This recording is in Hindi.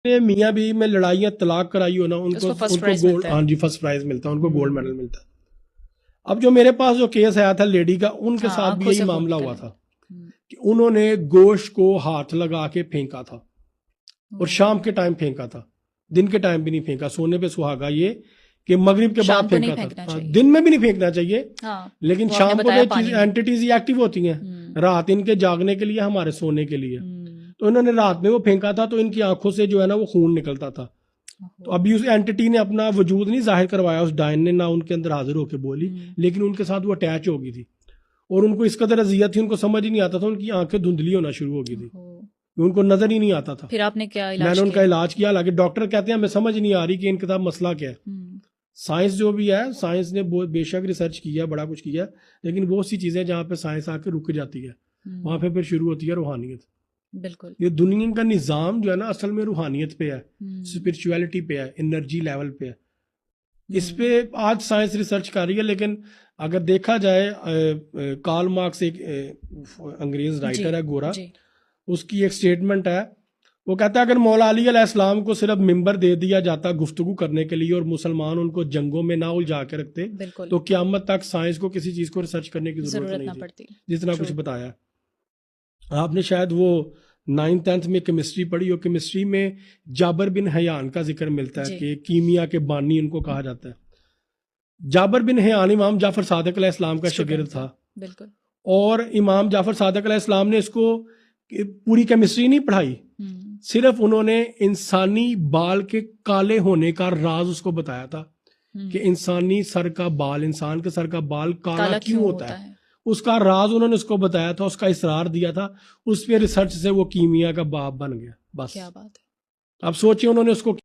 मियाँ बीवी में लड़ाइयाँ तलाक कराई हो ना, उनको फर्स्ट प्राइज गोल्ड, मिलता है। हाँ जी फर्स्ट प्राइज मिलता है उनको, गोल्ड मेडल मिलता है। अब जो मेरे पास जो केस आया था लेडी का, उनके हाँ, साथ भी आंखों यही से खून मामला निकल हुआ आया। था कि उन्होंने गोश्त को हाथ लगा के फेंका था, और शाम के टाइम फेंका था, दिन के टाइम भी नहीं फेंका। सोने पे सुहागा ये कि मगरिब के शाम बाद को नहीं फेंका फेंकना था। हाँ, चाहिए। दिन में भी नहीं फेंकना चाहिए, हाँ, लेकिन वो आपने शाम को बताया तो चीज पानी में। एंटिटीज एक्टिव होती हैं, रात इनके जागने के लिए, हमारे सोने के लिए। हम्म, तो इन्होंने रात में वो फेंका था, तो इनकी आंखों से जो है ना वो खून निकलता था। तो अभी उस एंटिटी ने अपना वजूद नहीं जाहिर करवाया, उस डायन ने ना उनके अंदर हाजिर होकर बोली, लेकिन उनके साथ वो अटैच हो गई थी, और उनको इस कदर अजियत थी, उनको समझ ही नहीं आता था, उनकी आंखें धुंधली होना शुरू हो गई थी, उनको नजर ही नहीं आता था। फिर आपने क्या इलाज मैंने उनका किया? इलाज किया, हालांकि डॉक्टर कहते हैं हमें समझ नहीं आ रही कि इनके साथ मसला क्या है। साइंस जो भी है, साइंस ने बेशक रिसर्च किया, बड़ा कुछ किया, लेकिन बहुत सी चीजें जहाँ पे साइंस आके रुक जाती है, वहां पे फिर शुरू होती है रूहानियत। बिल्कुल। ये दुनिया का निज़ाम जो है ना असल में रूहानियत पे है, स्पिरिचुअलिटी पे है, एनर्जी लेवल पे है। इस पे आज साइंस रिसर्च कर रही है, लेकिन अगर देखा जाए, कार्ल मार्क्स एक अंग्रेज जी, राइटर है गोरा, जी। उसकी एक स्टेटमेंट है, वो कहता है अगर मौला अली अलैहिस्सलाम को सिर्फ मिंबर दे दिया जाता गुफ्तगू करने के लिए, और मुसलमान उनको जंगों में ना उलझा के रखते, बिल्कुल। तो क़यामत तक साइंस को किसी चीज़ को रिसर्च करने की ज़रूरत जरूरत नहीं ना थी, पड़ती। जितना कुछ ट्रू। बताया। आपने शायद वो 9th-10th में केमिस्ट्री पढ़ी हो, केमिस्ट्री में जाबर बिन हयान का जिक्र मिलता है जी। कि कीमिया के बानी उनको कहा जाता है। जाबर बिन हयान इमाम जाफर सादिक अलैहिस्सलाम का शागिर्द स्टूडेंट था, था। बिल्कुल। और इमाम जाफर सादिक अलैहिस्सलाम ने इसको पूरी केमिस्ट्री नहीं पढ़ाई, सिर्फ उन्होंने इंसानी बाल के काले होने का राज उसको बताया था कि इंसानी सर का बाल, इंसान के सर का बाल काला क्यों होता है, उसका राज उन्होंने उसको बताया था, उसका इसरार दिया था, उस पे रिसर्च से वो कीमिया का बाप बन गया। बस क्या बात है। अब सोचिए उन्होंने उसको